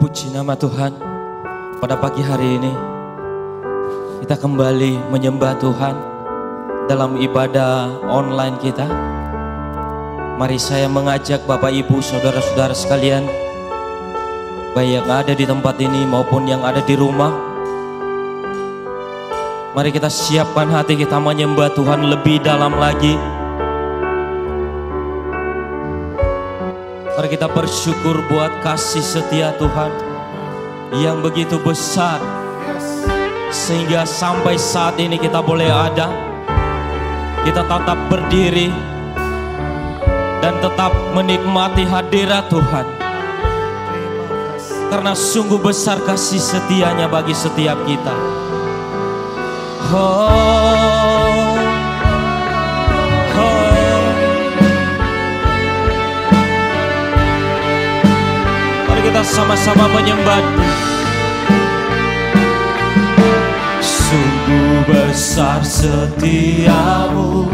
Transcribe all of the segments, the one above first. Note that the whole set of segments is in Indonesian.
Puji nama Tuhan. Pada pagi hari ini kita kembali menyembah Tuhan dalam ibadah online kita. Mari saya mengajak Bapak Ibu saudara-saudara sekalian, baik yang ada di tempat ini maupun yang ada di rumah, mari kita siapkan hati kita menyembah Tuhan lebih dalam lagi. Mari kita bersyukur buat kasih setia Tuhan yang begitu besar, sehingga sampai saat ini kita boleh ada, kita tetap berdiri dan tetap menikmati hadirat Tuhan. Karena sungguh besar kasih setianya bagi setiap kita. Mari kita sama-sama menyembah. Sungguh besar setiamu,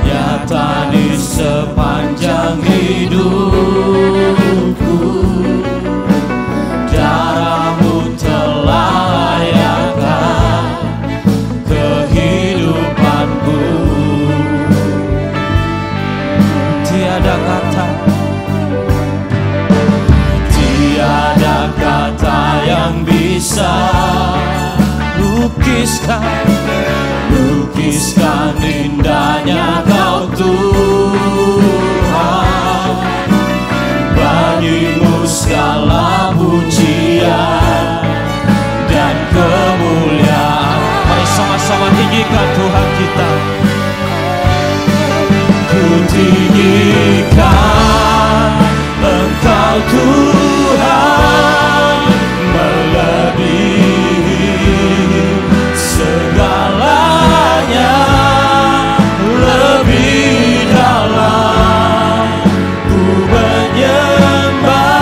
nyata di sepanjang hidupku. Darahmu telah layakkan kehidupanku. Tiada kata yang bisa lukiskan indahnya Kau Tuhan. Bagimu segala pujian dan kemuliaan. Mari sama-sama tinggikan Tuhan kita. Ku tinggikan Engkau Tuhan, melebihi segalanya, lebih dalam ku menyembah,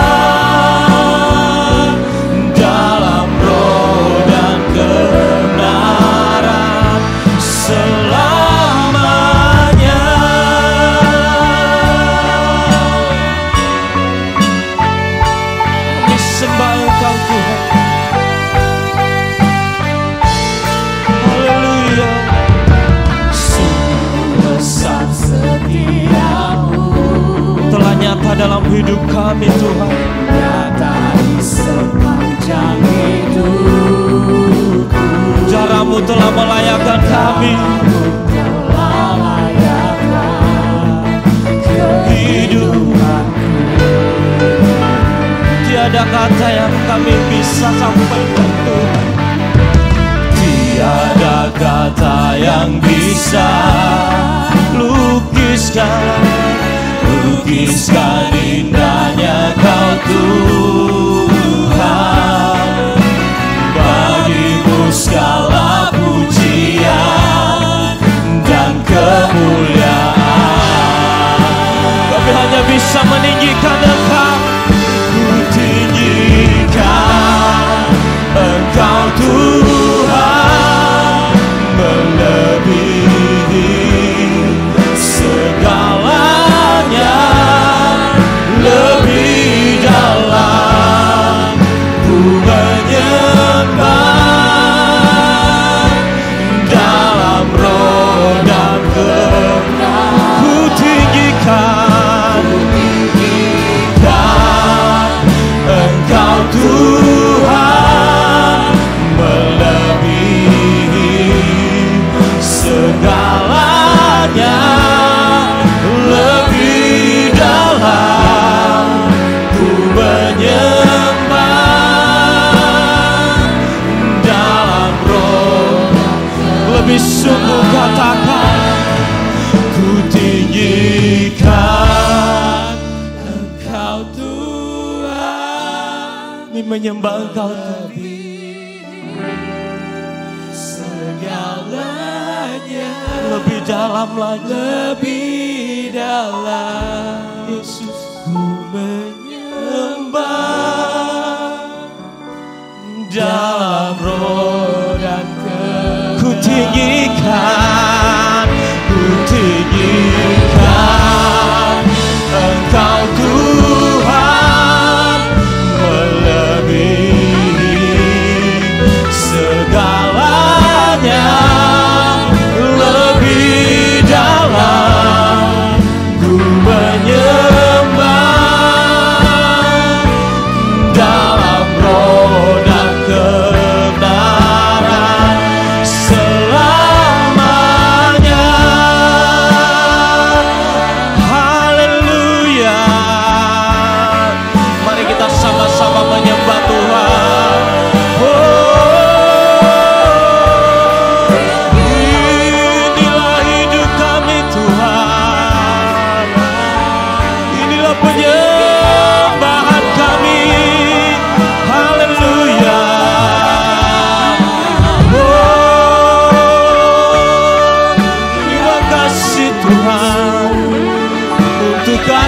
dalam roh dan kebenaran selamanya. Kami sembah Engkau Tuhan. Haleluya. Sungguh besar setiamu, telah nyata dalam hidup kami Tuhan. Nyata di sepanjang hidupku. Jaramu telah melayakkan kami. Tiada kata yang kami bisa sampaikan Tuhan. Tiada kata yang bisa lukiskan indahnya Kau Tuhan. Bagimu segala pujian dan kemuliaan. Kami hanya bisa meninggikan Engkau. Engkau Tuhan, melebihi segalanya, lebih dalam ku menyembah, dalam roh dan kebenaran ku tinggikan Engkau Tuhan, segalanya, lebih dalam ku menyembah, dalam roh. Lebih sungguh katakan, ku tinggikan Engkau Tuhan. Kami menyembah Engkau Tuhan. Lebih dalam lagi, lebih dalam Yesus ku menyembah, dalam roh dan ku tinggikan Engkau Tuhan.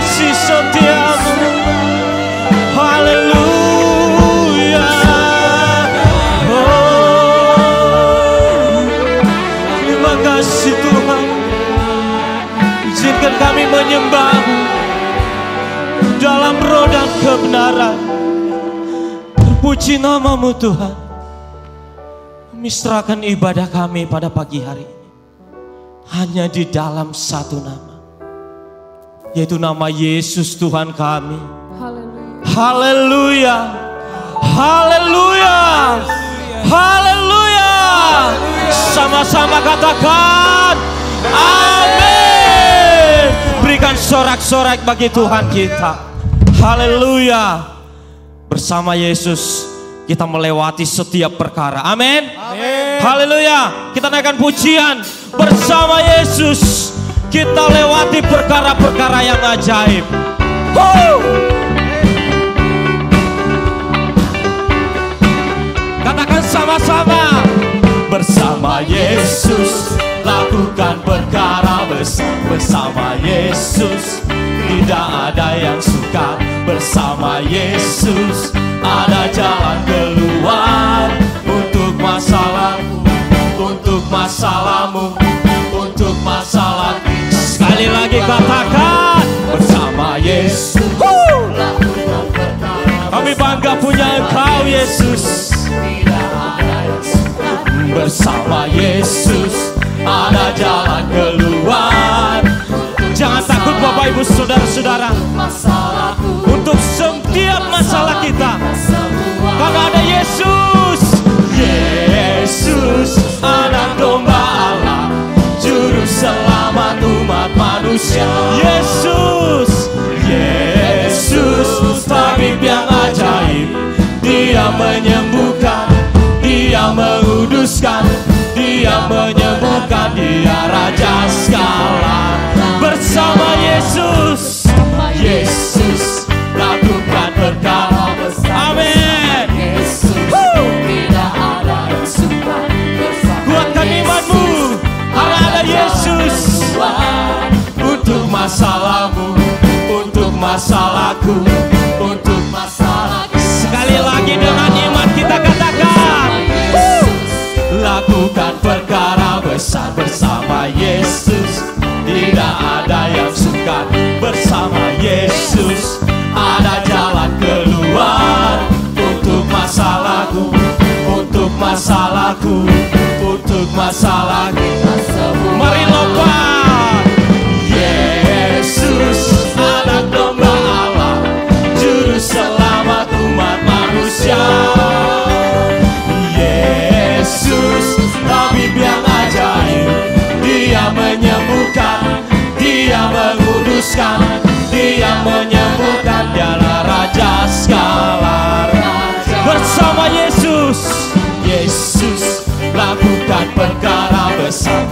kasih setiamu. Haleluya. Oh, terima kasih Tuhan. Izinkan kami menyembah-Mu dalam roh dan kebenaran. Terpuji nama-Mu Tuhan. Kami serahkan ibadah kami pada pagi hari ini hanya di dalam satu nama, yaitu nama Yesus Tuhan kami. Haleluya. Haleluya. Haleluya. Sama-sama katakan amin. Berikan sorak-sorak bagi Tuhan kita. Haleluya. Bersama Yesus kita melewati setiap perkara. Amin. Haleluya. Kita naikkan pujian. Bersama Yesus kita lewati perkara-perkara yang ajaib. Katakan sama-sama. Bersama Yesus lakukan perkara besar. Bersama Yesus tidak ada yang sukar. Bersama Yesus ada jalan keluar untuk masalahmu, untuk masalahmu, untuk masalah. Sekali lagi katakan bersama Yesus. Kami bangga punya Engkau Yesus. Bersama Yesus ada jalan keluar. Jangan takut Bapak Ibu Saudara-saudara, untuk setiap masalah kita, karena ada Yesus. Yesus anak domba Allah, juru selamat umat manusia. Yesus, Yesus tabib yang ajaib. Dia menyembuhkan, Dia menguduskan, Dia menyembuhkan, Dia Raja segala. Bersama Yesus, Yesus lakukan perkara besar. Amin. Tidak ada yang sukar. Kuatkan imanmu, karena ada Yesus. Untuk masalahmu, untuk masalahku, untuk masalahku. Sekali lagi dengan iman kita katakan, lakukan perkara besar bersama Yesus. Tidak ada yang sukar. Bersama Yesus ada jalan keluar untuk masalahku, untuk masalahku, untuk masalah kita semua. Mari lompat. Yesus anak domba Allah, juru selamat umat manusia. Yesus tabib yang ajaib. Dia menyembuhkan, Dia menguduskan, Dia menyembuhkan. Dialah Raja segala. Bersama Yesus, Yesus lakukan perkara besar.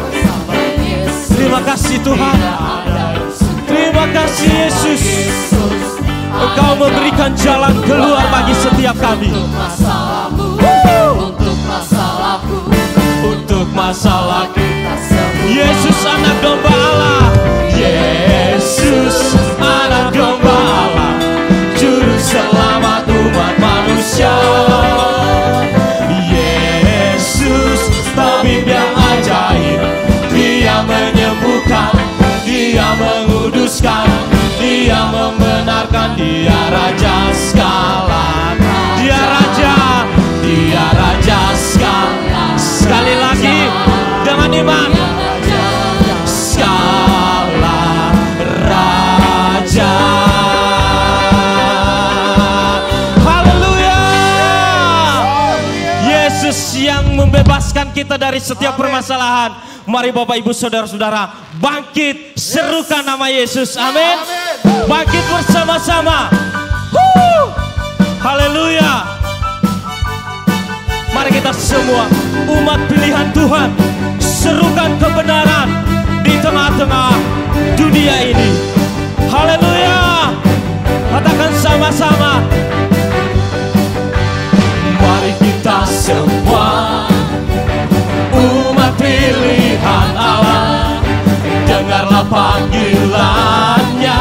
Terima kasih Tuhan. Terima kasih Yesus. Engkau memberikan jalan keluar bagi setiap kami. Untuk masalahku, untuk masalah kita semua. Yesus anak domba Allah, Yesus anak domba Allah, juru selamat umat manusia. Yesus tabib yang ajaib. Dia menyembuhkan, Dia menguduskan, Dia membenarkan. Dia Raja segala. Dia Raja, Dia Raja segala. Sekali lagi dengan iman. Segala Raja. Haleluya. Yesus yang membebaskan kita dari setiap permasalahan. Mari Bapak Ibu Saudara-saudara bangkit, serukan nama Yesus. Amin. Bangkit bersama-sama. Haleluya. Mari kita semua umat pilihan Tuhan serukan kebenaran di tengah-tengah dunia ini. Haleluya. Katakan sama-sama. Mari kita semua umat pilihan Allah, dengarlah panggilannya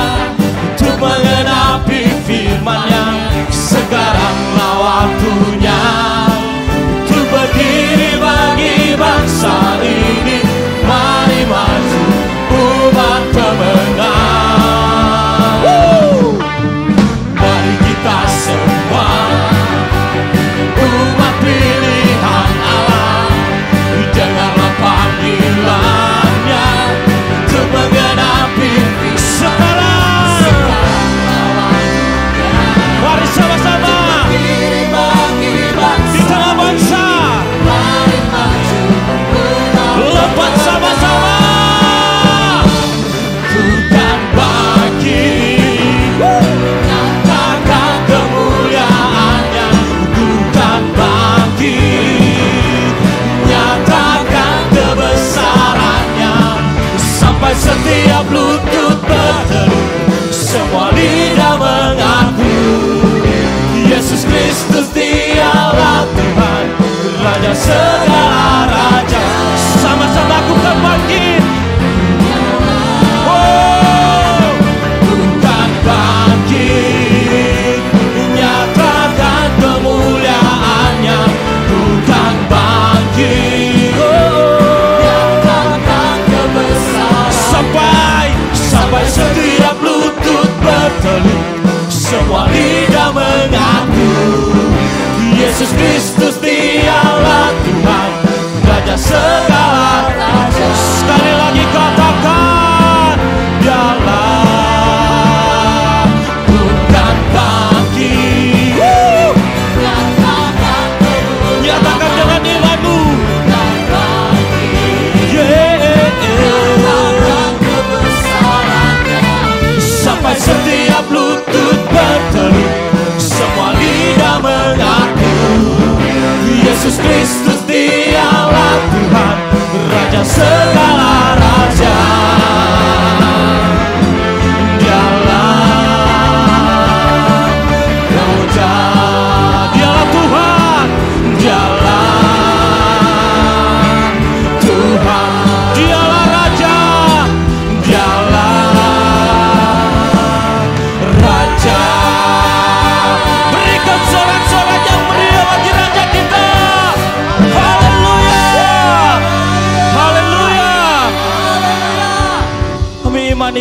segala raja.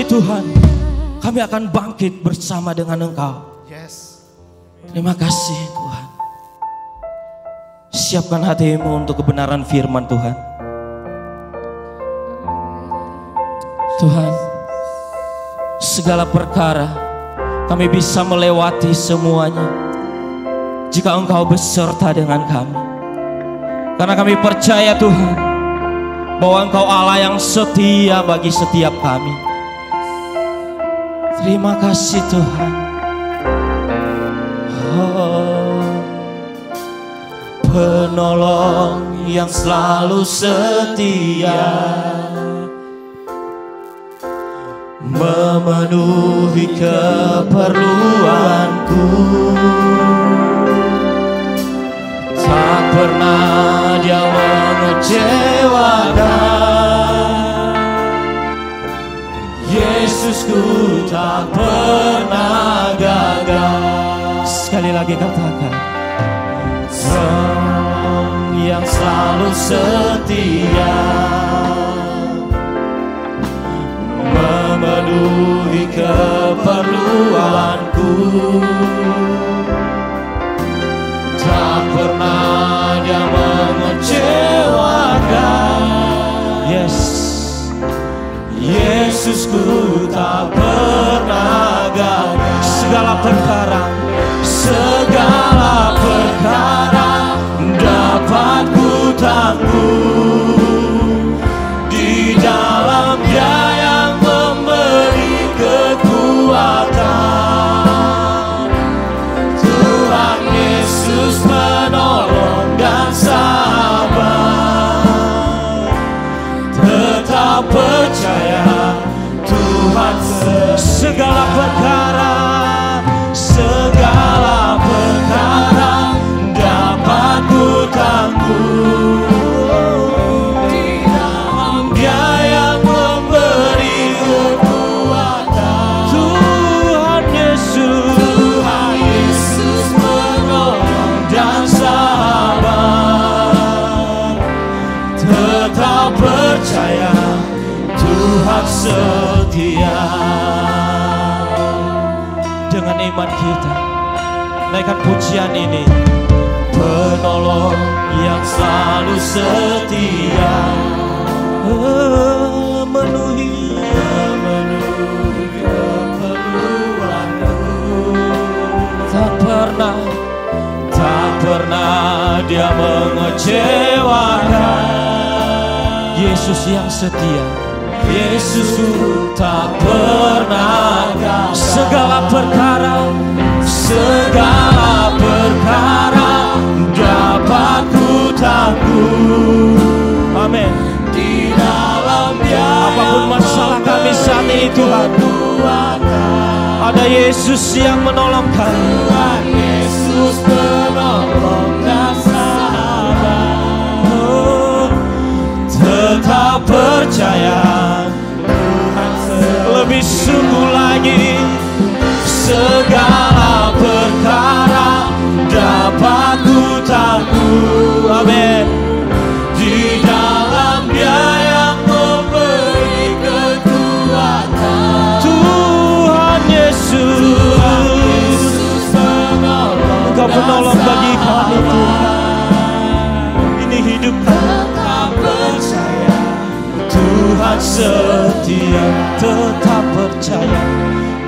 Tuhan, kami akan bangkit bersama dengan Engkau. Yes. Terima kasih Tuhan. Siapkan hatimu untuk kebenaran firman Tuhan. Tuhan, segala perkara kami bisa melewati semuanya jika Engkau beserta dengan kami. Karena kami percaya Tuhan bahwa Engkau Allah yang setia bagi setiap kami. Terima kasih Tuhan. Oh, penolong yang selalu setia, memenuhi keperluanku. Tak pernah Dia mengecewakan. Yesusku tak pernah gagal. Sekali lagi katakan, Sang yang selalu setia, memenuhi keperluanku. Tak pernah Dia mengecewakan. Yes, Yesusku tak pernah gagal. Segala perkara dapat ku tanggung di dalam Dia yang memberi kekuatan. Tuhan Yesus menolong dan sabar, tetap percaya Tuhan segala perkara dapat ku tanggung di dalam Dia yang memberi kekuatan. Tuhan Yesus menolong dan sabar, tetap percaya Tuhan setia. Dengan iman kita naikkan pujian ini. Penolong yang selalu setia, memenuhi keperluanku. Tak pernah Dia mengecewakan. Yesus yang setia, Yesus tak pernah gagal. Segala perkara dapat ku tanggung. Amin. Di dalam Dia apapun masalah kami saat ini Tuhan, ada Yesus yang menolong kami. Tuhan Yesus menolong dan sabar, tetap percaya Tuhan lebih sungguh lagi. Segala perkara dapat ku tanggung. Amin. Di dalam Dia yang memberi kekuatan. Tuhan Yesus menolong. Engkau penolong bagi kami Tuhan. Ini hidup tetap percaya Tuhan setia. Tetap percaya,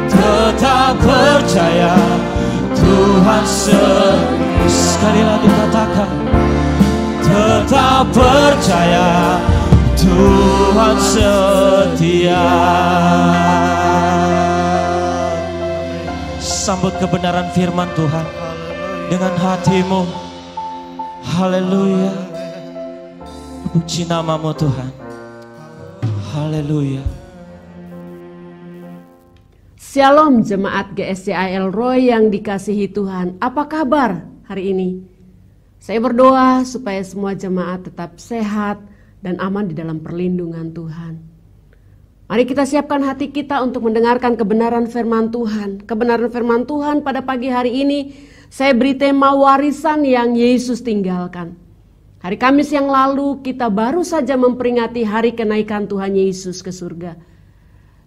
tetap percaya Tuhan setia. Sekali lagi katakan, tetap percaya Tuhan setia. Sambut kebenaran firman Tuhan dengan hatimu. Haleluya. Puji namamu Tuhan. Haleluya. Shalom jemaat GSCIL Roy yang dikasihi Tuhan. Apa kabar hari ini? Saya berdoa supaya semua jemaat tetap sehat dan aman di dalam perlindungan Tuhan. Mari kita siapkan hati kita untuk mendengarkan kebenaran firman Tuhan. Kebenaran firman Tuhan pada pagi hari ini saya beri tema warisan yang Yesus tinggalkan. Hari Kamis yang lalu kita baru saja memperingati hari kenaikan Tuhan Yesus ke surga.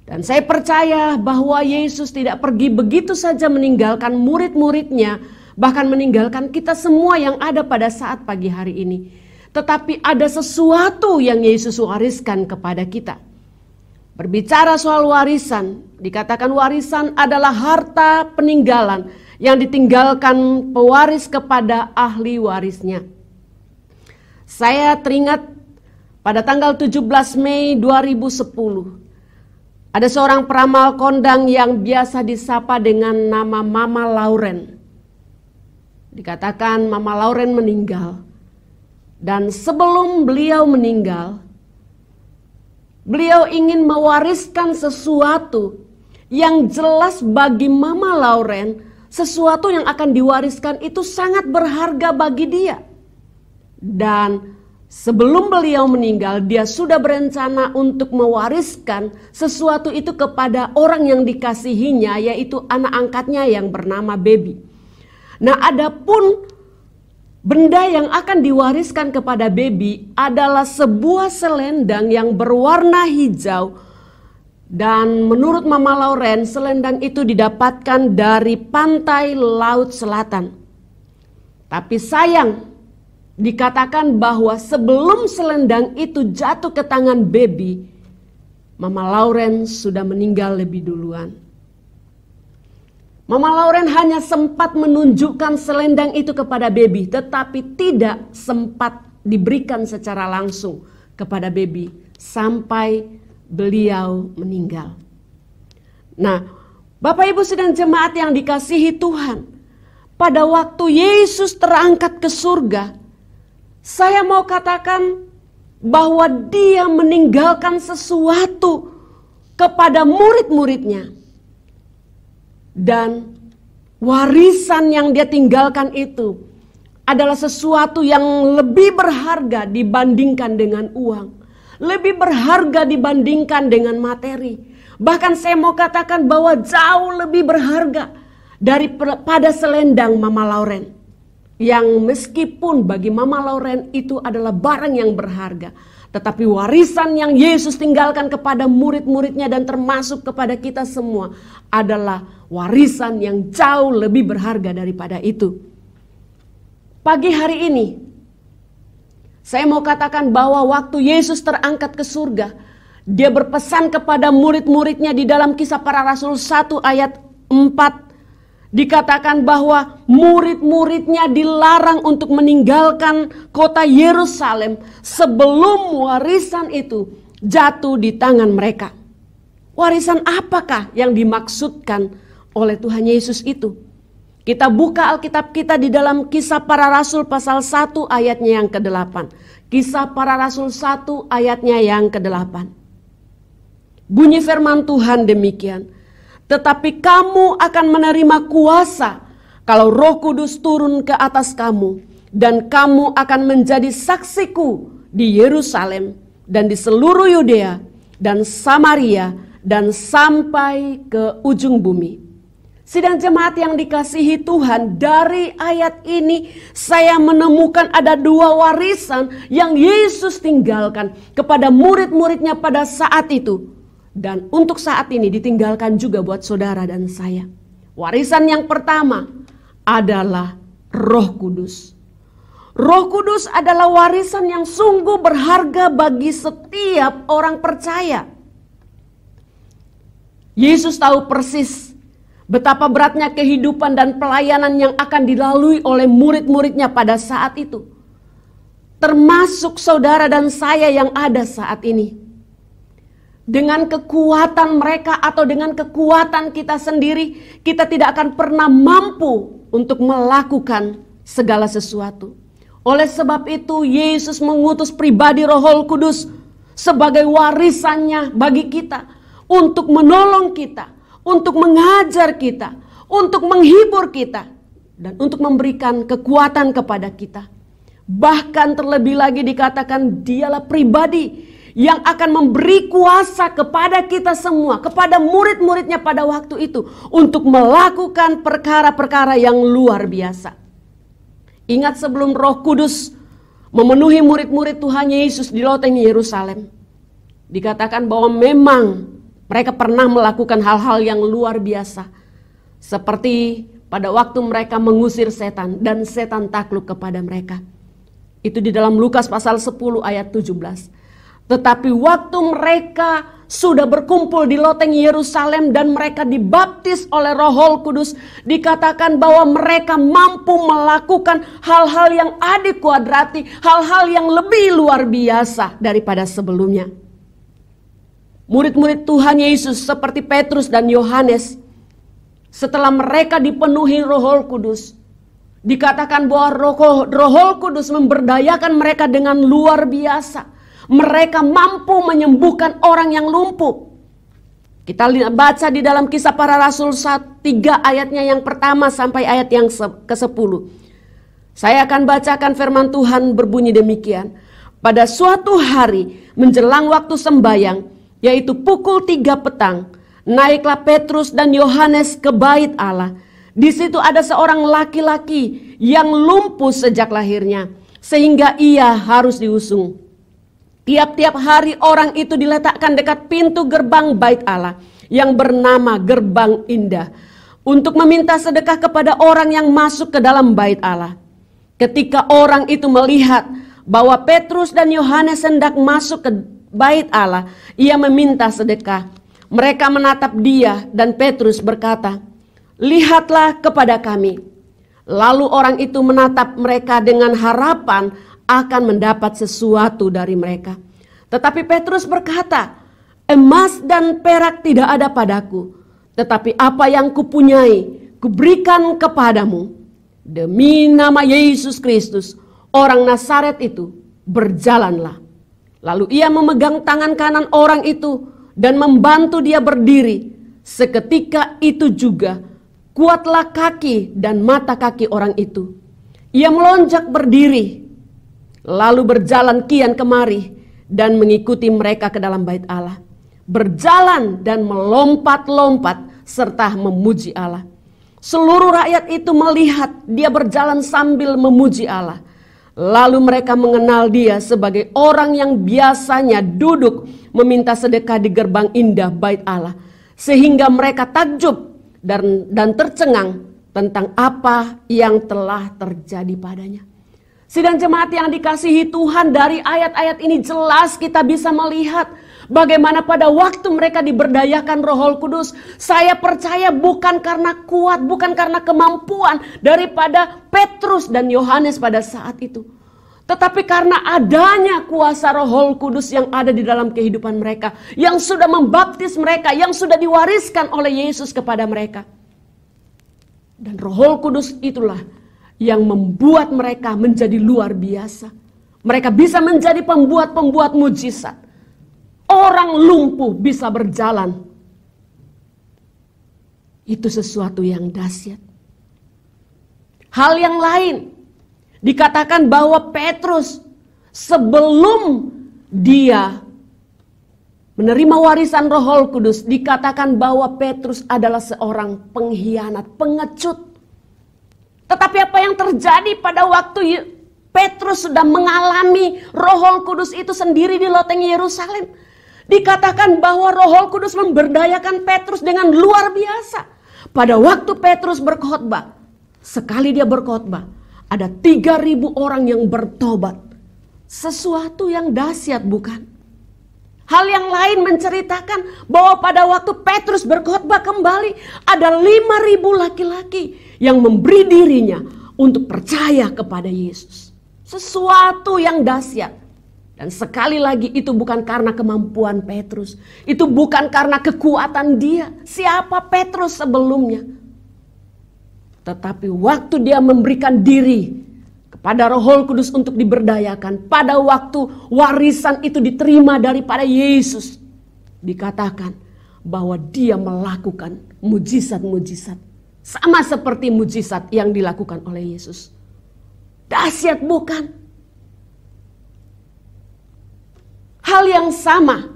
Dan saya percaya bahwa Yesus tidak pergi begitu saja meninggalkan murid-muridnya, bahkan meninggalkan kita semua yang ada pada saat pagi hari ini. Tetapi ada sesuatu yang Yesus wariskan kepada kita. Berbicara soal warisan, dikatakan warisan adalah harta peninggalan yang ditinggalkan pewaris kepada ahli warisnya. Saya teringat pada tanggal 17 Mei 2010. Ada seorang peramal kondang yang biasa disapa dengan nama Mama Lauren. Dikatakan Mama Lauren meninggal. Dan sebelum beliau meninggal, beliau ingin mewariskan sesuatu yang jelas bagi Mama Lauren. Sesuatu yang akan diwariskan itu sangat berharga bagi dia. Dan sebelum beliau meninggal, dia sudah berencana untuk mewariskan sesuatu itu kepada orang yang dikasihinya, yaitu anak angkatnya yang bernama Baby. Nah, adapun benda yang akan diwariskan kepada Baby adalah sebuah selendang yang berwarna hijau. Dan menurut Mama Lauren, selendang itu didapatkan dari pantai Laut Selatan. Tapi sayang, dikatakan bahwa sebelum selendang itu jatuh ke tangan Baby, Mama Lauren sudah meninggal lebih duluan. Mama Lauren hanya sempat menunjukkan selendang itu kepada Baby, tetapi tidak sempat diberikan secara langsung kepada Baby sampai beliau meninggal. Nah, Bapak Ibu sedang jemaat yang dikasihi Tuhan, pada waktu Yesus terangkat ke surga, saya mau katakan bahwa dia meninggalkan sesuatu kepada murid-muridnya. Dan warisan yang dia tinggalkan itu adalah sesuatu yang lebih berharga dibandingkan dengan uang. Lebih berharga dibandingkan dengan materi. Bahkan saya mau katakan bahwa jauh lebih berharga daripada selendang Mama Lauren. Yang meskipun bagi Mama Lauren itu adalah barang yang berharga, tetapi warisan yang Yesus tinggalkan kepada murid-muridnya dan termasuk kepada kita semua adalah warisan yang jauh lebih berharga daripada itu. Pagi hari ini saya mau katakan bahwa waktu Yesus terangkat ke surga, dia berpesan kepada murid-muridnya di dalam Kisah Para Rasul 1 ayat 4. Dikatakan bahwa murid-muridnya dilarang untuk meninggalkan kota Yerusalem sebelum warisan itu jatuh di tangan mereka. Warisan apakah yang dimaksudkan oleh Tuhan Yesus itu? Kita buka Alkitab kita di dalam Kisah Para Rasul pasal 1 ayatnya yang ke-8. Kisah Para Rasul 1 ayatnya yang ke-8. Bunyi firman Tuhan demikian. Tetapi kamu akan menerima kuasa kalau Roh Kudus turun ke atas kamu. Dan kamu akan menjadi saksiku di Yerusalem dan di seluruh Yudea dan Samaria dan sampai ke ujung bumi. Sidang jemaat yang dikasihi Tuhan, dari ayat ini saya menemukan ada dua warisan yang Yesus tinggalkan kepada murid-muridnya pada saat itu. Dan untuk saat ini ditinggalkan juga buat saudara dan saya. Warisan yang pertama adalah Roh Kudus. Roh Kudus adalah warisan yang sungguh berharga bagi setiap orang percaya. Yesus tahu persis betapa beratnya kehidupan dan pelayanan yang akan dilalui oleh murid-muridnya pada saat itu. Termasuk saudara dan saya yang ada saat ini. Dengan kekuatan mereka atau dengan kekuatan kita sendiri, kita tidak akan pernah mampu untuk melakukan segala sesuatu. Oleh sebab itu Yesus mengutus pribadi Roh Kudus sebagai warisannya bagi kita, untuk menolong kita, untuk mengajar kita, untuk menghibur kita, dan untuk memberikan kekuatan kepada kita. Bahkan terlebih lagi dikatakan dialah pribadi yang akan memberi kuasa kepada kita semua, kepada murid-muridnya pada waktu itu, untuk melakukan perkara-perkara yang luar biasa. Ingat sebelum Roh Kudus memenuhi murid-murid Tuhan Yesus di loteng Yerusalem, dikatakan bahwa memang mereka pernah melakukan hal-hal yang luar biasa. Seperti pada waktu mereka mengusir setan dan setan takluk kepada mereka. Itu di dalam Lukas pasal 10 ayat 17. Tetapi waktu mereka sudah berkumpul di loteng Yerusalem dan mereka dibaptis oleh Roh Kudus, dikatakan bahwa mereka mampu melakukan hal-hal yang adekuadrati, hal-hal yang lebih luar biasa daripada sebelumnya. Murid-murid Tuhan Yesus seperti Petrus dan Yohanes, setelah mereka dipenuhi Roh Kudus, dikatakan bahwa Roh Kudus memberdayakan mereka dengan luar biasa. Mereka mampu menyembuhkan orang yang lumpuh. Kita baca di dalam Kisah Para Rasul 3 ayatnya yang pertama sampai ayat yang ke-10. Saya akan bacakan firman Tuhan berbunyi demikian. Pada suatu hari menjelang waktu sembayang, yaitu pukul 3 petang, naiklah Petrus dan Yohanes ke bait Allah. Di situ ada seorang laki-laki yang lumpuh sejak lahirnya, sehingga ia harus diusung. Tiap-tiap hari orang itu diletakkan dekat pintu gerbang bait Allah yang bernama Gerbang Indah untuk meminta sedekah kepada orang yang masuk ke dalam bait Allah. Ketika orang itu melihat bahwa Petrus dan Yohanes hendak masuk ke bait Allah, ia meminta sedekah. Mereka menatap dia dan Petrus berkata, "Lihatlah kepada kami." Lalu orang itu menatap mereka dengan harapan akan mendapat sesuatu dari mereka. Tetapi Petrus berkata, "Emas dan perak tidak ada padaku, tetapi apa yang kupunyai, kuberikan kepadamu. Demi nama Yesus Kristus, orang Nazaret itu, berjalanlah." Lalu ia memegang tangan kanan orang itu dan membantu dia berdiri. Seketika itu juga, kuatlah kaki dan mata kaki orang itu. Ia melonjak berdiri, lalu berjalan kian kemari dan mengikuti mereka ke dalam bait Allah. Berjalan dan melompat-lompat serta memuji Allah. Seluruh rakyat itu melihat dia berjalan sambil memuji Allah. Lalu mereka mengenal dia sebagai orang yang biasanya duduk meminta sedekah di gerbang indah bait Allah. Sehingga mereka takjub dan tercengang tentang apa yang telah terjadi padanya. Sidang jemaat yang dikasihi Tuhan, dari ayat-ayat ini jelas kita bisa melihat bagaimana pada waktu mereka diberdayakan Roh Kudus. Saya percaya bukan karena kuat, bukan karena kemampuan daripada Petrus dan Yohanes pada saat itu. Tetapi karena adanya kuasa Roh Kudus yang ada di dalam kehidupan mereka, yang sudah membaptis mereka, yang sudah diwariskan oleh Yesus kepada mereka. Dan Roh Kudus itulah yang membuat mereka menjadi luar biasa. Mereka bisa menjadi pembuat-pembuat mujizat. Orang lumpuh bisa berjalan. Itu sesuatu yang dahsyat. Hal yang lain, dikatakan bahwa Petrus sebelum dia menerima warisan Roh Kudus, dikatakan bahwa Petrus adalah seorang pengkhianat, pengecut. Tetapi apa yang terjadi pada waktu Petrus sudah mengalami Roh Kudus itu sendiri di loteng Yerusalem? Dikatakan bahwa Roh Kudus memberdayakan Petrus dengan luar biasa. Pada waktu Petrus berkhotbah, sekali dia berkhotbah, ada 3.000 orang yang bertobat. Sesuatu yang dahsyat, bukan? Hal yang lain menceritakan bahwa pada waktu Petrus berkhotbah kembali, ada 5.000 laki-laki yang memberi dirinya untuk percaya kepada Yesus. Sesuatu yang dahsyat. Dan sekali lagi itu bukan karena kemampuan Petrus. Itu bukan karena kekuatan dia. Siapa Petrus sebelumnya? Tetapi waktu dia memberikan diri kepada Roh Kudus untuk diberdayakan. Pada waktu warisan itu diterima daripada Yesus, dikatakan bahwa dia melakukan mujizat-mujizat. Sama seperti mujizat yang dilakukan oleh Yesus. Dahsyat bukan? Hal yang sama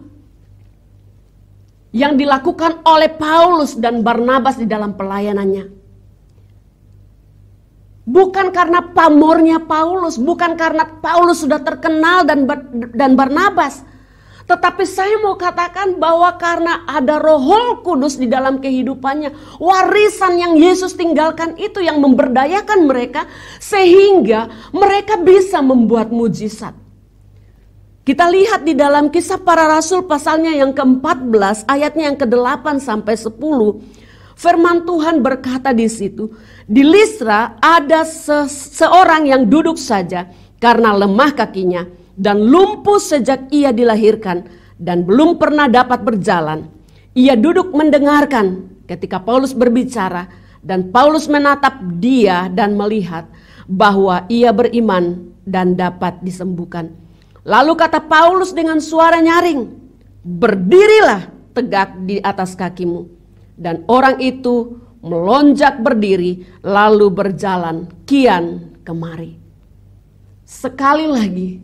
yang dilakukan oleh Paulus dan Barnabas di dalam pelayanannya. Bukan karena pamornya Paulus, bukan karena Paulus sudah terkenal dan Barnabas. Tetapi saya mau katakan bahwa karena ada Roh Kudus di dalam kehidupannya, warisan yang Yesus tinggalkan itu yang memberdayakan mereka sehingga mereka bisa membuat mujizat. Kita lihat di dalam Kisah Para Rasul pasalnya yang ke-14 ayatnya yang ke-8 sampai 10. Firman Tuhan berkata di situ, di Listra ada seorang yang duduk saja karena lemah kakinya dan lumpuh sejak ia dilahirkan dan belum pernah dapat berjalan. Ia duduk mendengarkan ketika Paulus berbicara dan Paulus menatap dia dan melihat bahwa ia beriman dan dapat disembuhkan. Lalu kata Paulus dengan suara nyaring, "Berdirilah tegak di atas kakimu." Dan orang itu melonjak berdiri lalu berjalan kian kemari. Sekali lagi,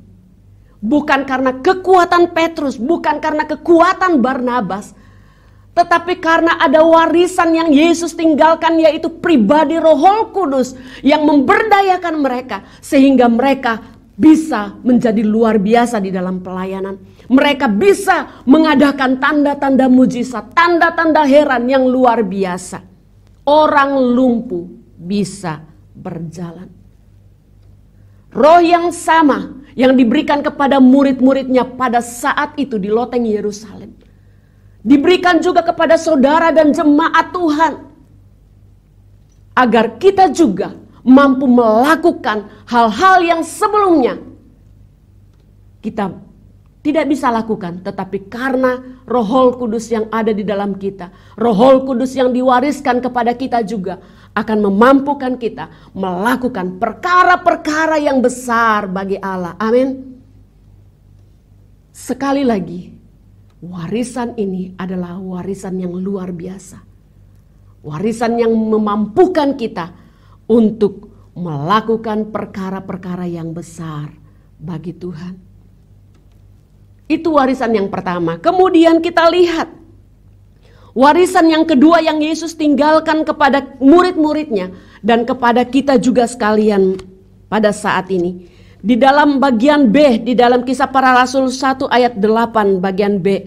bukan karena kekuatan Petrus, bukan karena kekuatan Barnabas, tetapi karena ada warisan yang Yesus tinggalkan, yaitu pribadi Roh Kudus yang memberdayakan mereka sehingga mereka bisa menjadi luar biasa di dalam pelayanan. Mereka bisa mengadakan tanda-tanda mujizat, tanda-tanda heran yang luar biasa. Orang lumpuh bisa berjalan. Roh yang sama yang diberikan kepada murid-muridnya pada saat itu di loteng Yerusalem, diberikan juga kepada saudara dan jemaat Tuhan, agar kita juga mampu melakukan hal-hal yang sebelumnya kita tidak bisa lakukan, tetapi karena Roh Kudus yang ada di dalam kita, Roh Kudus yang diwariskan kepada kita juga akan memampukan kita melakukan perkara-perkara yang besar bagi Allah. Amin. Sekali lagi, warisan ini adalah warisan yang luar biasa. Warisan yang memampukan kita untuk melakukan perkara-perkara yang besar bagi Tuhan. Itu warisan yang pertama. Kemudian kita lihat warisan yang kedua yang Yesus tinggalkan kepada murid-muridnya dan kepada kita juga sekalian pada saat ini. Di dalam bagian B, di dalam Kisah Para Rasul 1 ayat 8 bagian B.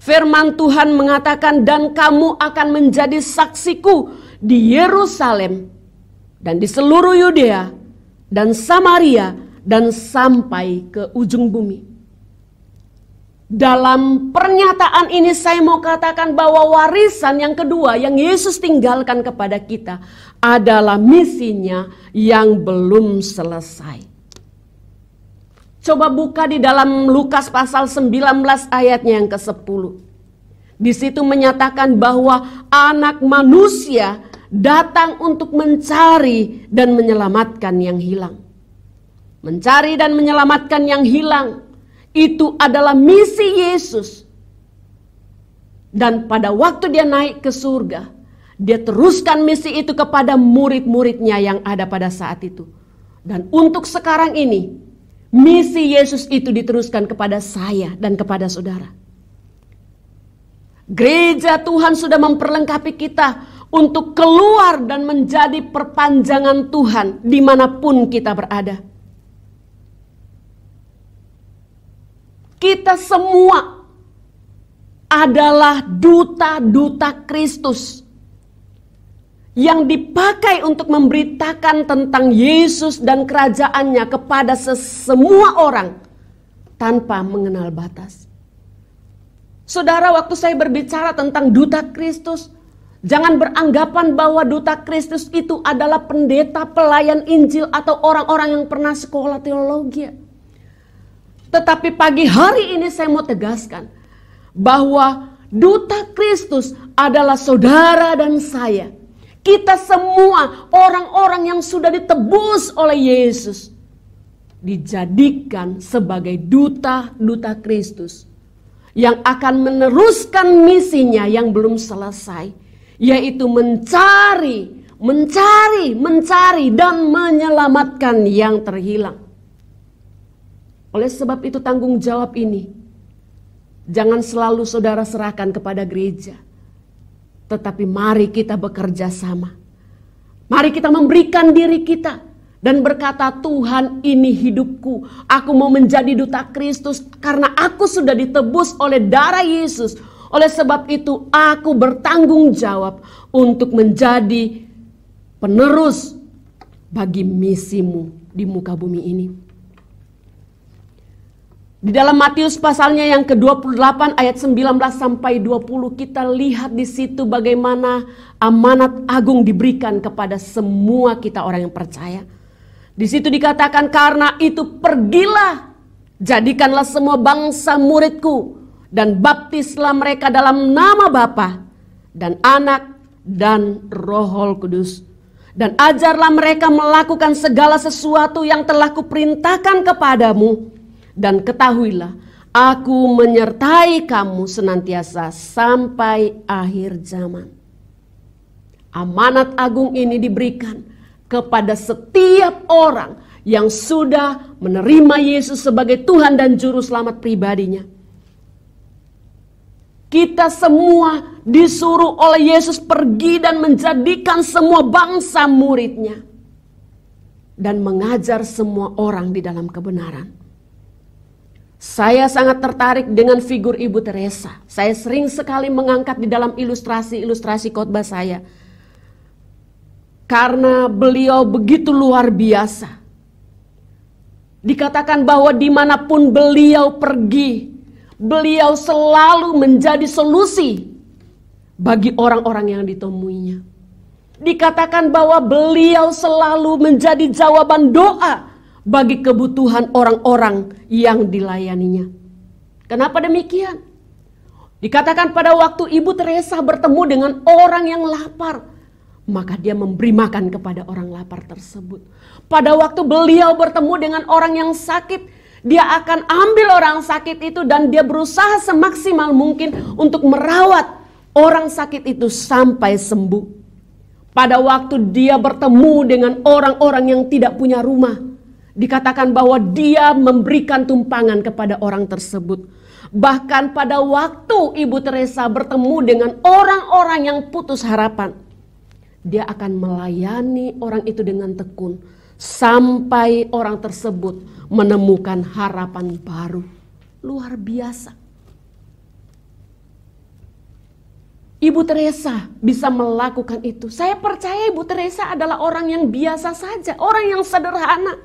Firman Tuhan mengatakan, "Dan kamu akan menjadi saksiku di Yerusalem dan di seluruh Yudea dan Samaria dan sampai ke ujung bumi." Dalam pernyataan ini saya mau katakan bahwa warisan yang kedua yang Yesus tinggalkan kepada kita adalah misinya yang belum selesai. Coba buka di dalam Lukas pasal 19 ayatnya yang ke-10. Di situ menyatakan bahwa anak manusia datang untuk mencari dan menyelamatkan yang hilang. Mencari dan menyelamatkan yang hilang. Itu adalah misi Yesus. Dan pada waktu dia naik ke surga, dia teruskan misi itu kepada murid-muridnya yang ada pada saat itu. Dan untuk sekarang ini, misi Yesus itu diteruskan kepada saya dan kepada saudara. Gereja Tuhan sudah memperlengkapi kita untuk keluar dan menjadi perpanjangan Tuhan dimanapun kita berada. Kita semua adalah duta-duta Kristus yang dipakai untuk memberitakan tentang Yesus dan kerajaannya kepada semua orang tanpa mengenal batas. Saudara, waktu saya berbicara tentang duta Kristus, jangan beranggapan bahwa duta Kristus itu adalah pendeta, pelayan Injil, atau orang-orang yang pernah sekolah teologi. Tetapi pagi hari ini saya mau tegaskan bahwa duta Kristus adalah saudara dan saya. Kita semua orang-orang yang sudah ditebus oleh Yesus. dijadikan sebagai duta-duta Kristus yang akan meneruskan misinya yang belum selesai, yaitu mencari dan menyelamatkan yang terhilang. Oleh sebab itu tanggung jawab ini jangan selalu saudara serahkan kepada gereja, tetapi mari kita bekerja sama. Mari kita memberikan diri kita dan berkata, Tuhan, ini hidupku. Aku mau menjadi duta Kristus karena aku sudah ditebus oleh darah Yesus. Oleh sebab itu aku bertanggung jawab untuk menjadi penerus bagi misimu di muka bumi ini. Di dalam Matius pasalnya yang ke-28 ayat 19 sampai 20 kita lihat di situ bagaimana amanat agung diberikan kepada semua kita orang yang percaya. Di situ dikatakan, karena itu pergilah, jadikanlah semua bangsa muridku dan baptislah mereka dalam nama Bapa dan Anak dan Roh Kudus. Dan ajarlah mereka melakukan segala sesuatu yang telah kuperintahkan kepadamu. Dan ketahuilah, aku menyertai kamu senantiasa sampai akhir zaman. Amanat agung ini diberikan kepada setiap orang yang sudah menerima Yesus sebagai Tuhan dan Juru Selamat pribadinya. Kita semua disuruh oleh Yesus pergi dan menjadikan semua bangsa muridnya. Dan mengajar semua orang di dalam kebenaran. Saya sangat tertarik dengan figur Ibu Teresa. Saya sering sekali mengangkat di dalam ilustrasi khotbah saya. Karena beliau begitu luar biasa. Dikatakan bahwa dimanapun beliau pergi, beliau selalu menjadi solusi bagi orang-orang yang ditemuinya. Dikatakan bahwa beliau selalu menjadi jawaban doa bagi kebutuhan orang-orang yang dilayaninya. Kenapa demikian? Dikatakan pada waktu Ibu Teresa bertemu dengan orang yang lapar, maka dia memberi makan kepada orang lapar tersebut. Pada waktu beliau bertemu dengan orang yang sakit, dia akan ambil orang sakit itu dan dia berusaha semaksimal mungkin untuk merawat orang sakit itu sampai sembuh. Pada waktu dia bertemu dengan orang-orang yang tidak punya rumah, dikatakan bahwa dia memberikan tumpangan kepada orang tersebut. Bahkan pada waktu Ibu Teresa bertemu dengan orang-orang yang putus harapan, dia akan melayani orang itu dengan tekun sampai orang tersebut menemukan harapan baru. Luar biasa. Ibu Teresa bisa melakukan itu. Saya percaya Ibu Teresa adalah orang yang biasa saja, orang yang sederhana.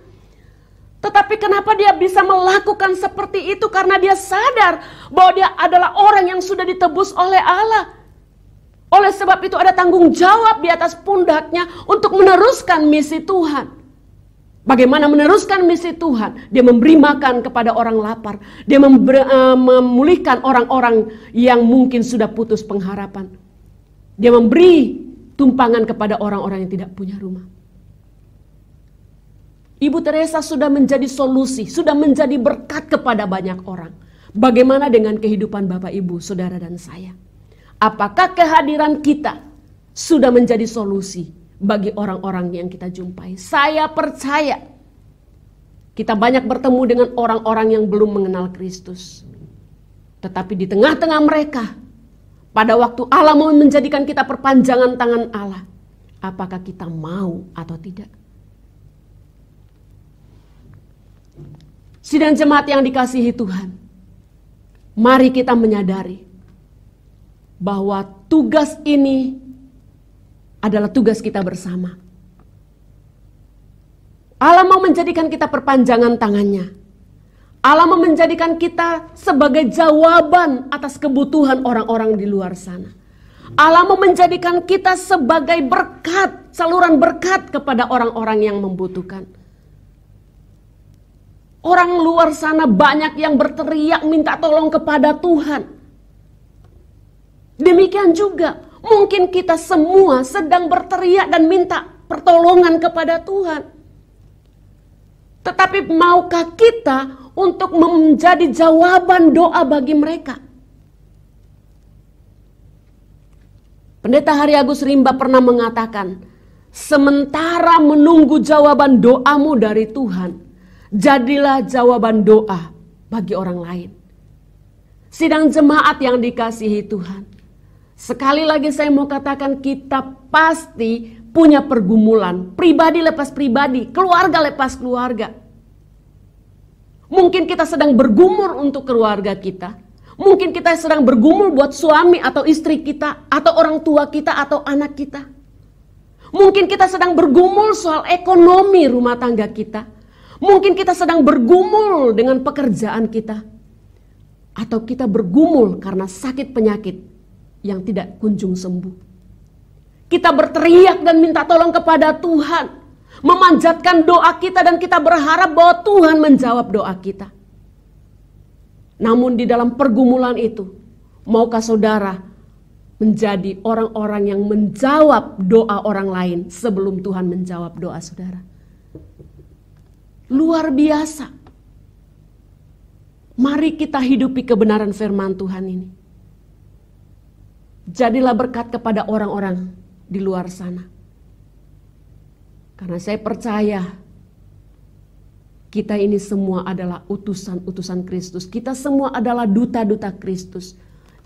Tetapi kenapa dia bisa melakukan seperti itu? Karena dia sadar bahwa dia adalah orang yang sudah ditebus oleh Allah. Oleh sebab itu ada tanggung jawab di atas pundaknya untuk meneruskan misi Tuhan. Bagaimana meneruskan misi Tuhan? Dia memberi makan kepada orang lapar. Dia memulihkan orang-orang yang mungkin sudah putus pengharapan. Dia memberi tumpangan kepada orang-orang yang tidak punya rumah. Ibu Teresa sudah menjadi solusi, sudah menjadi berkat kepada banyak orang. Bagaimana dengan kehidupan Bapak, Ibu, Saudara, dan saya? Apakah kehadiran kita sudah menjadi solusi bagi orang-orang yang kita jumpai? Saya percaya kita banyak bertemu dengan orang-orang yang belum mengenal Kristus. Tetapi di tengah-tengah mereka, pada waktu Allah mau menjadikan kita perpanjangan tangan Allah, apakah kita mau atau tidak? Sidang jemaat yang dikasihi Tuhan, mari kita menyadari bahwa tugas ini adalah tugas kita bersama. Allah mau menjadikan kita perpanjangan tangannya. Allah mau menjadikan kita sebagai jawaban atas kebutuhan orang-orang di luar sana. Allah mau menjadikan kita sebagai berkat, saluran berkat kepada orang-orang yang membutuhkan. Orang luar sana banyak yang berteriak minta tolong kepada Tuhan. Demikian juga mungkin kita semua sedang berteriak dan minta pertolongan kepada Tuhan. Tetapi maukah kita untuk menjadi jawaban doa bagi mereka? Pendeta Hari Agus Rimba pernah mengatakan, sementara menunggu jawaban doamu dari Tuhan, jadilah jawaban doa bagi orang lain. Sidang jemaat yang dikasihi Tuhan, sekali lagi saya mau katakan, kita pasti punya pergumulan, pribadi lepas pribadi, keluarga lepas keluarga. Mungkin kita sedang bergumul untuk keluarga kita, mungkin kita sedang bergumul buat suami atau istri kita, atau orang tua kita, atau anak kita. Mungkin kita sedang bergumul soal ekonomi rumah tangga kita, mungkin kita sedang bergumul dengan pekerjaan kita, atau kita bergumul karena sakit penyakit yang tidak kunjung sembuh. Kita berteriak dan minta tolong kepada Tuhan, memanjatkan doa kita, dan kita berharap bahwa Tuhan menjawab doa kita. Namun di dalam pergumulan itu, maukah saudara menjadi orang-orang yang menjawab doa orang lain sebelum Tuhan menjawab doa saudara? Luar biasa. Mari kita hidupi kebenaran firman Tuhan ini. Jadilah berkat kepada orang-orang di luar sana. Karena saya percaya kita ini semua adalah utusan-utusan Kristus. Kita semua adalah duta-duta Kristus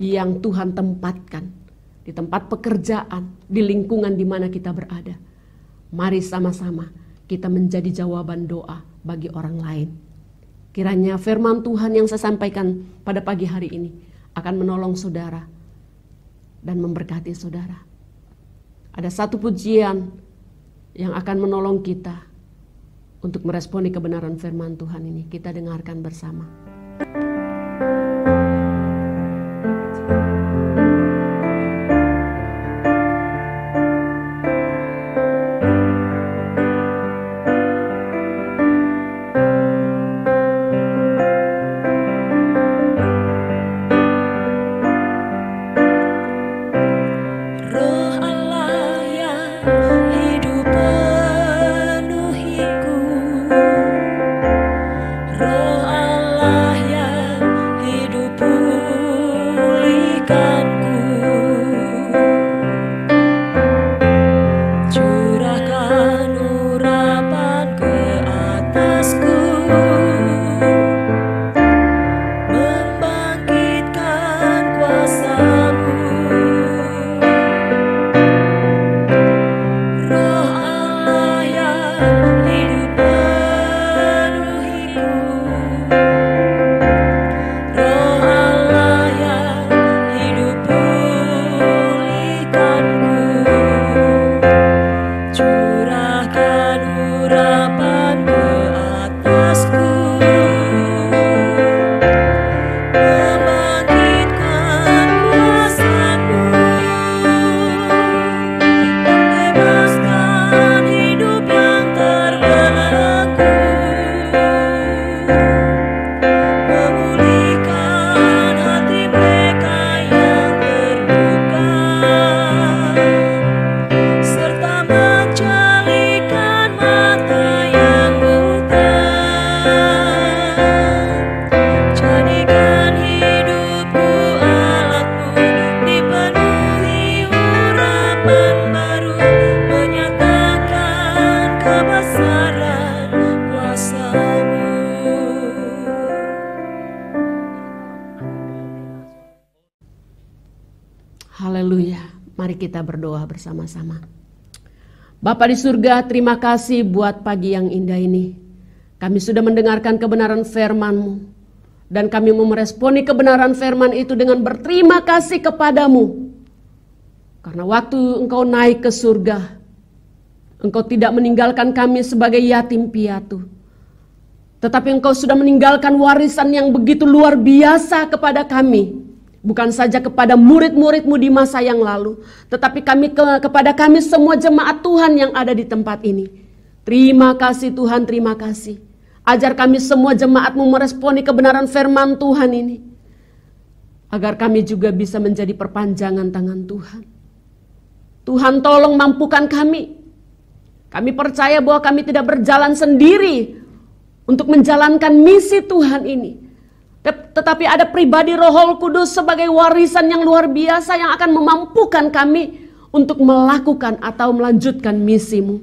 yang Tuhan tempatkan di tempat pekerjaan, di lingkungan di mana kita berada. Mari sama-sama kita menjadi jawaban doa bagi orang lain. Kiranya firman Tuhan yang saya sampaikan pada pagi hari ini akan menolong saudara dan memberkati saudara. Ada satu pujian yang akan menolong kita untuk meresponi kebenaran firman Tuhan ini. Kita dengarkan bersama. Haleluya. Mari kita berdoa bersama-sama. Bapa di surga, terima kasih buat pagi yang indah ini. Kami sudah mendengarkan kebenaran firman-Mu, dan kami mau meresponi kebenaran firman itu dengan berterima kasih kepadamu. Karena waktu Engkau naik ke surga, Engkau tidak meninggalkan kami sebagai yatim piatu, tetapi Engkau sudah meninggalkan warisan yang begitu luar biasa kepada kami. Bukan saja kepada murid-murid-Mu di masa yang lalu, tetapi kepada kami semua jemaat Tuhan yang ada di tempat ini. Terima kasih Tuhan, terima kasih. Ajar kami semua jemaat-Mu meresponi kebenaran firman Tuhan ini, agar kami juga bisa menjadi perpanjangan tangan Tuhan. Tuhan tolong mampukan kami. Kami percaya bahwa kami tidak berjalan sendiri untuk menjalankan misi Tuhan ini. Tetapi ada pribadi Roh Kudus sebagai warisan yang luar biasa yang akan memampukan kami untuk melakukan atau melanjutkan misimu.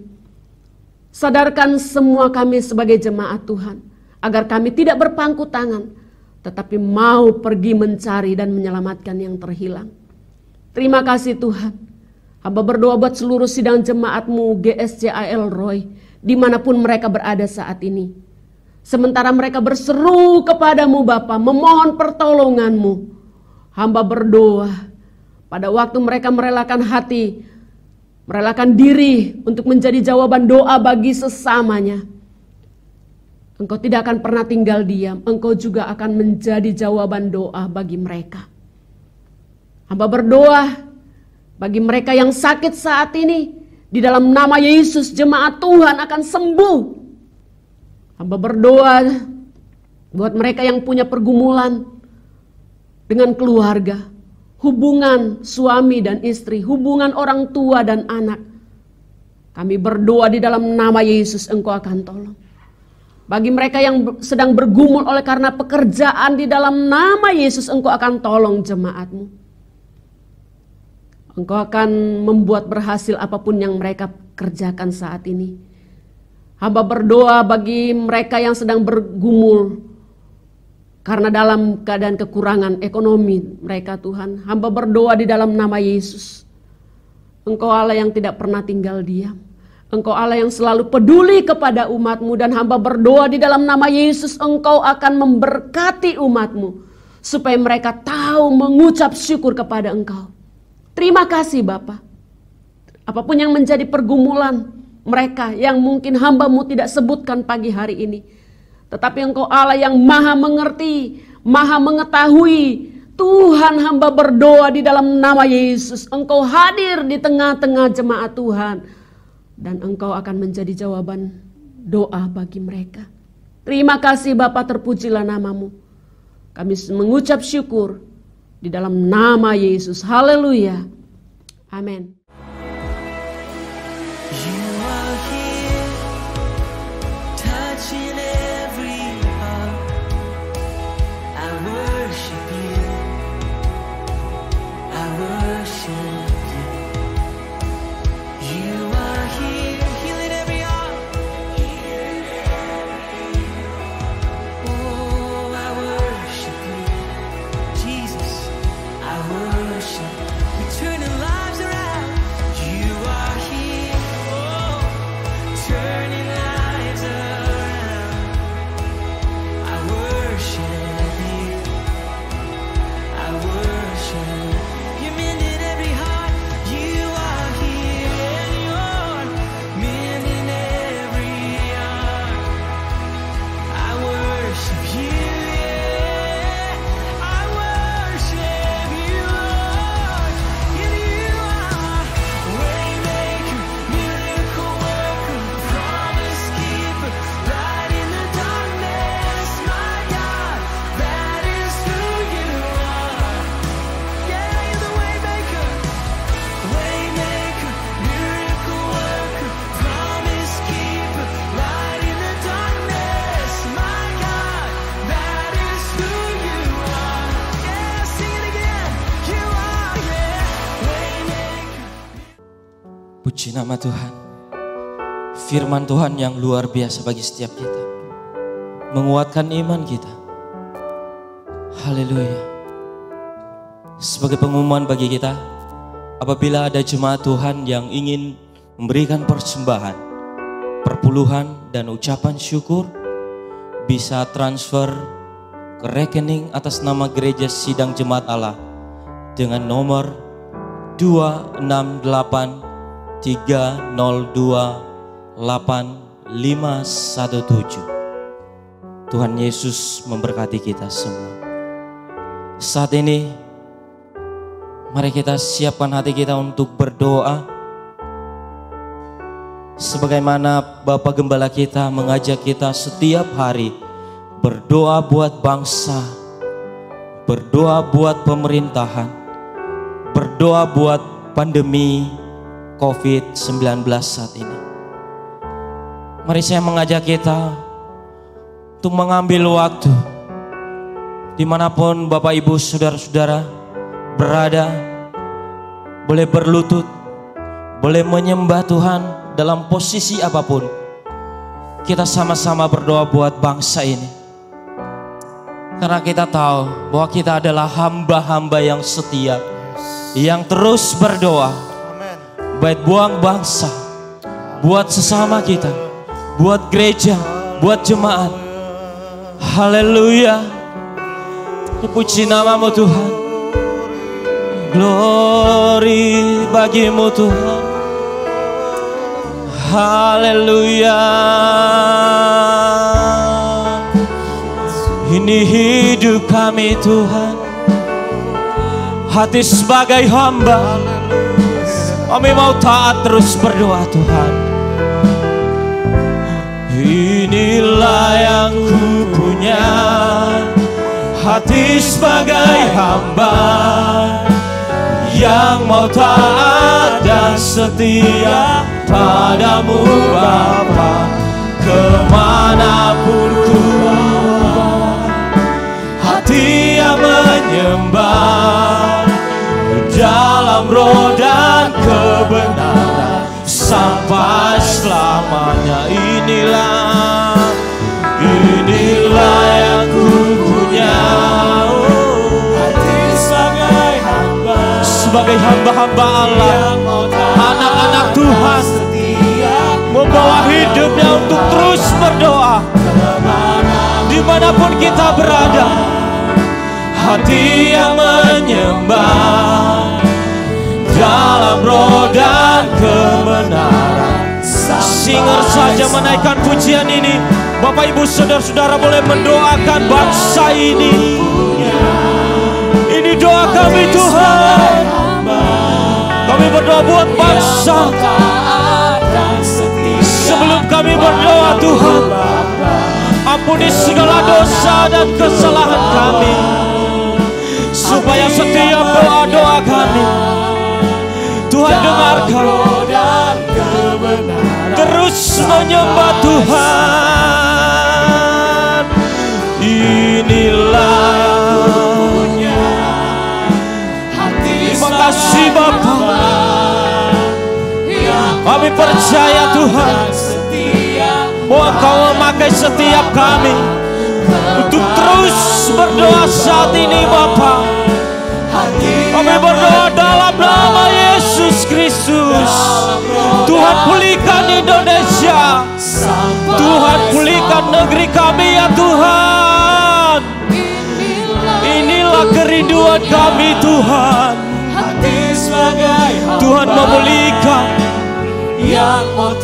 Sadarkan semua kami sebagai jemaat Tuhan, agar kami tidak berpangku tangan, tetapi mau pergi mencari dan menyelamatkan yang terhilang. Terima kasih Tuhan. Hamba berdoa buat seluruh sidang jemaatmu GSCAL Roy, dimanapun mereka berada saat ini. Sementara mereka berseru kepadamu Bapa, memohon pertolonganmu. Hamba berdoa, pada waktu mereka merelakan hati, merelakan diri untuk menjadi jawaban doa bagi sesamanya, Engkau tidak akan pernah tinggal diam. Engkau juga akan menjadi jawaban doa bagi mereka. Hamba berdoa bagi mereka yang sakit saat ini, di dalam nama Yesus jemaat Tuhan akan sembuh. Hamba berdoa buat mereka yang punya pergumulan dengan keluarga, hubungan suami dan istri, hubungan orang tua dan anak. Kami berdoa di dalam nama Yesus Engkau akan tolong. Bagi mereka yang sedang bergumul oleh karena pekerjaan, di dalam nama Yesus Engkau akan tolong jemaatmu. Engkau akan membuat berhasil apapun yang mereka kerjakan saat ini. Hamba berdoa bagi mereka yang sedang bergumul karena dalam keadaan kekurangan ekonomi mereka Tuhan. Hamba berdoa di dalam nama Yesus. Engkau Allah yang tidak pernah tinggal diam. Engkau Allah yang selalu peduli kepada umatmu, dan hamba berdoa di dalam nama Yesus Engkau akan memberkati umatmu supaya mereka tahu mengucap syukur kepada Engkau. Terima kasih Bapa. Apapun yang menjadi pergumulan mereka yang mungkin hamba-Mu tidak sebutkan pagi hari ini, tetapi Engkau Allah yang maha mengerti, maha mengetahui. Tuhan, hamba berdoa di dalam nama Yesus, Engkau hadir di tengah-tengah jemaat Tuhan, dan Engkau akan menjadi jawaban doa bagi mereka. Terima kasih Bapa, terpujilah nama-Mu. Kami mengucap syukur di dalam nama Yesus. Haleluya. Amin. Puji nama Tuhan. Firman Tuhan yang luar biasa bagi setiap kita, menguatkan iman kita. Haleluya. Sebagai pengumuman bagi kita, apabila ada jemaat Tuhan yang ingin memberikan persembahan, perpuluhan dan ucapan syukur, bisa transfer ke rekening atas nama Gereja Sidang Jemaat Allah dengan nomor 26830285517. Tuhan Yesus memberkati kita semua. Saat ini mari kita siapkan hati kita untuk berdoa. Sebagaimana Bapak Gembala kita mengajak kita setiap hari berdoa buat bangsa, berdoa buat pemerintahan, berdoa buat pandemi COVID-19 saat ini. Mari saya mengajak kita untuk mengambil waktu dimanapun Bapak Ibu Saudara-saudara berada, boleh berlutut, boleh menyembah Tuhan dalam posisi apapun. Kita sama-sama berdoa buat bangsa ini, karena kita tahu bahwa kita adalah hamba-hamba yang setia, yang terus berdoa baik buat bangsa, buat sesama kita, buat gereja, buat jemaat. Haleluya, puji namamu Tuhan. Glory bagimu Tuhan. Haleluya. Ini hidup kami Tuhan, hati sebagai hamba, kami mau taat terus berdoa Tuhan. Inilah yang ku punya, hati sebagai hamba yang mau taat dan setia padamu Bapa. Kemanapun ku hati yang menyembah dalam roh dan kebenaran sampai selamanya. Inilah yang ku punya, hati sebagai hamba-hamba Allah, anak-anak Tuhan, membawa hidupnya untuk terus berdoa dimanapun kita berada. Hati yang menyembah dalam roh dan kebenaran. Singer saja menaikkan pujian ini. Bapak Ibu Saudara-saudara boleh mendoakan bangsa ini. Ini doa kami Tuhan. Kami berdoa buat bangsa. Sebelum kami berdoa Tuhan, ampuni segala dosa dan kesalahan kami, supaya setiap doa-doa kami Tuhan dengarkan. Terus menyembah Tuhan. Inilah terima kasih Bapa. Kami percaya Tuhan bahwa Kau memakai setiap kami untuk terus berdoa saat ini Bapa. Kami berdoa dalam nama Yesus Kristus. Tuhan pulihkan Indonesia. Tuhan pulihkan negeri kami ya Tuhan. Inilah kerinduan kami Tuhan. Tuhan memulihkan,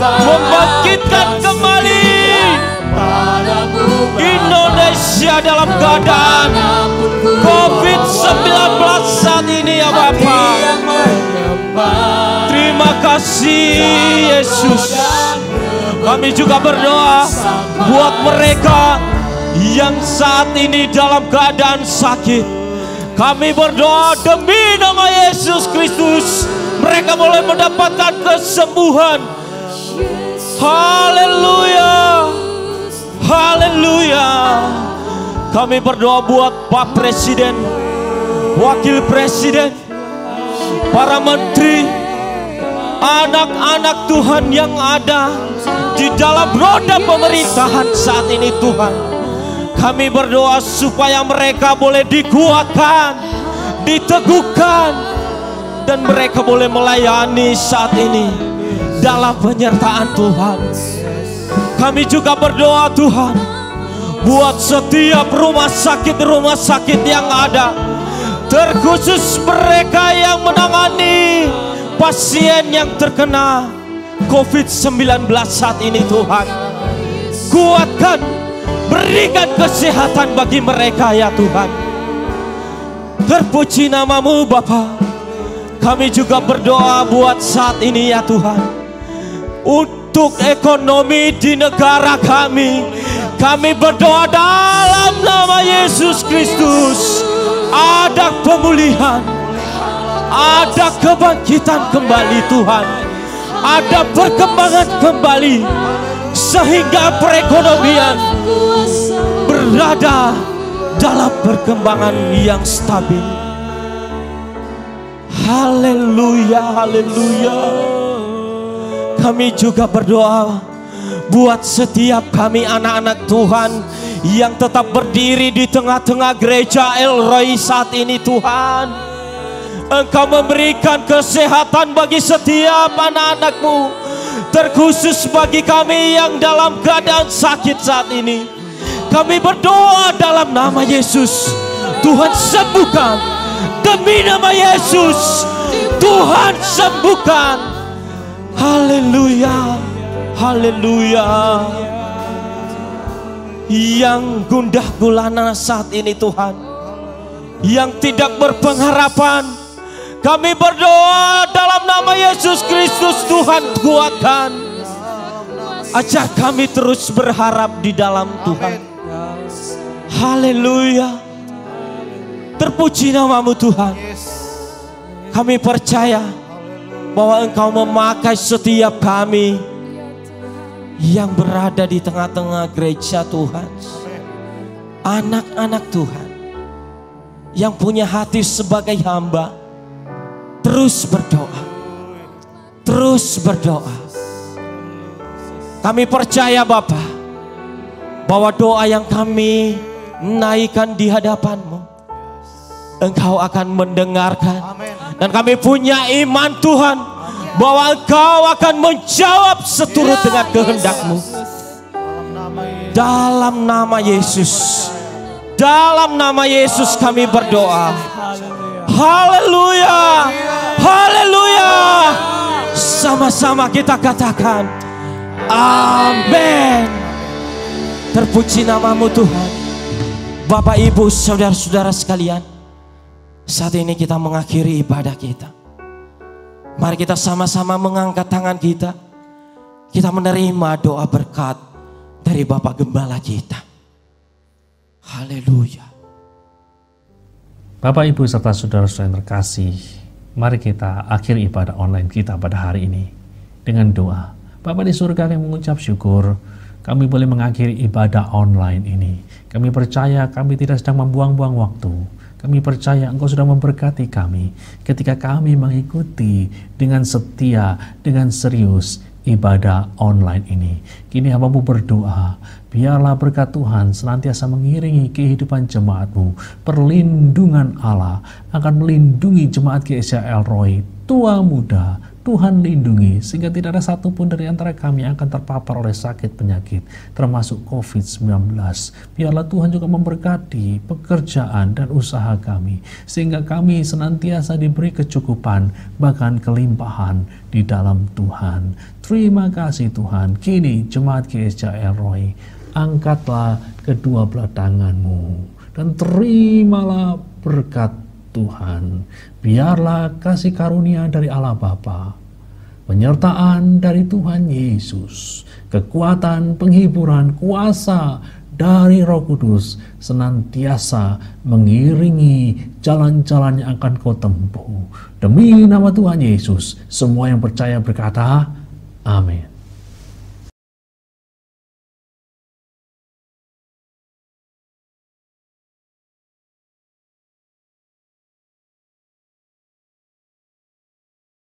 membangkitkan kembali Indonesia dalam keadaan COVID-19 saat ini ya Bapa. Terima kasih Yesus. Kami juga berdoa buat mereka yang saat ini dalam keadaan sakit. Kami berdoa demi nama Yesus Kristus, mereka boleh mendapatkan kesembuhan. Haleluya, haleluya. Kami berdoa buat Pak Presiden, Wakil Presiden, para menteri, anak-anak Tuhan yang ada di dalam roda pemerintahan saat ini Tuhan. Kami berdoa supaya mereka boleh dikuatkan, diteguhkan, dan mereka boleh melayani saat ini dalam penyertaan Tuhan. Kami juga berdoa Tuhan buat setiap rumah sakit yang ada, terkhusus mereka yang menangani pasien yang terkena COVID-19 saat ini Tuhan. Kuatkan, berikan kesehatan bagi mereka ya Tuhan. Terpuji namamu Bapa. Kami juga berdoa buat saat ini ya Tuhan, untuk ekonomi di negara kami. Kami berdoa dalam nama Yesus Kristus, ada pemulihan, ada kebangkitan kembali Tuhan, ada perkembangan kembali, sehingga perekonomian berada dalam perkembangan yang stabil. Haleluya, haleluya. Kami juga berdoa buat setiap kami anak-anak Tuhan yang tetap berdiri di tengah-tengah gereja El Roy saat ini Tuhan. Engkau memberikan kesehatan bagi setiap anak-anak-Mu, terkhusus bagi kami yang dalam keadaan sakit saat ini. Kami berdoa dalam nama Yesus, Tuhan sembuhkan. Demi nama Yesus, Tuhan sembuhkan. Haleluya, haleluya. Yang gundah gulana saat ini Tuhan, yang tidak berpengharapan, kami berdoa dalam nama Yesus Kristus, Tuhan kuatkan. Ajak kami terus berharap di dalam Tuhan. Haleluya. Terpuji namamu Tuhan. Kami percaya bahwa Engkau memakai setiap kami yang berada di tengah-tengah gereja Tuhan. Anak-anak Tuhan yang punya hati sebagai hamba, terus berdoa, terus berdoa. Kami percaya Bapa, bahwa doa yang kami naikkan di hadapan-Mu, Engkau akan mendengarkan. Dan kami punya iman Tuhan, bahwa Engkau akan menjawab seturut dengan kehendak-Mu. Dalam nama Yesus, dalam nama Yesus kami berdoa. Haleluya, haleluya. Sama-sama kita katakan amin. Terpuji namamu Tuhan. Bapak, Ibu, saudara-saudara sekalian, saat ini kita mengakhiri ibadah kita. Mari kita sama-sama mengangkat tangan kita. Kita menerima doa berkat dari Bapak Gembala kita. Haleluya. Bapak, Ibu, serta saudara-saudara yang terkasih, mari kita akhiri ibadah online kita pada hari ini dengan doa. Bapa di surga, kami mengucap syukur kami boleh mengakhiri ibadah online ini. Kami percaya kami tidak sedang membuang-buang waktu. Kami percaya Engkau sudah memberkati kami ketika kami mengikuti dengan setia, dengan serius ibadah online ini. Kini hamba-Mu berdoa, biarlah berkat Tuhan senantiasa mengiringi kehidupan jemaat-Mu. Perlindungan Allah akan melindungi jemaat GSI El Roy, tua muda. Tuhan lindungi sehingga tidak ada satupun dari antara kami yang akan terpapar oleh sakit penyakit, termasuk COVID-19. Biarlah Tuhan juga memberkati pekerjaan dan usaha kami, sehingga kami senantiasa diberi kecukupan, bahkan kelimpahan di dalam Tuhan. Terima kasih Tuhan. Kini jemaat GSI El Roy, angkatlah kedua belah tangan-Mu dan terimalah berkat Tuhan. Biarlah kasih karunia dari Allah Bapa, penyertaan dari Tuhan Yesus, kekuatan, penghiburan, kuasa dari Roh Kudus senantiasa mengiringi jalan-jalan yang akan kau tempuh. Demi nama Tuhan Yesus, semua yang percaya berkata, amin.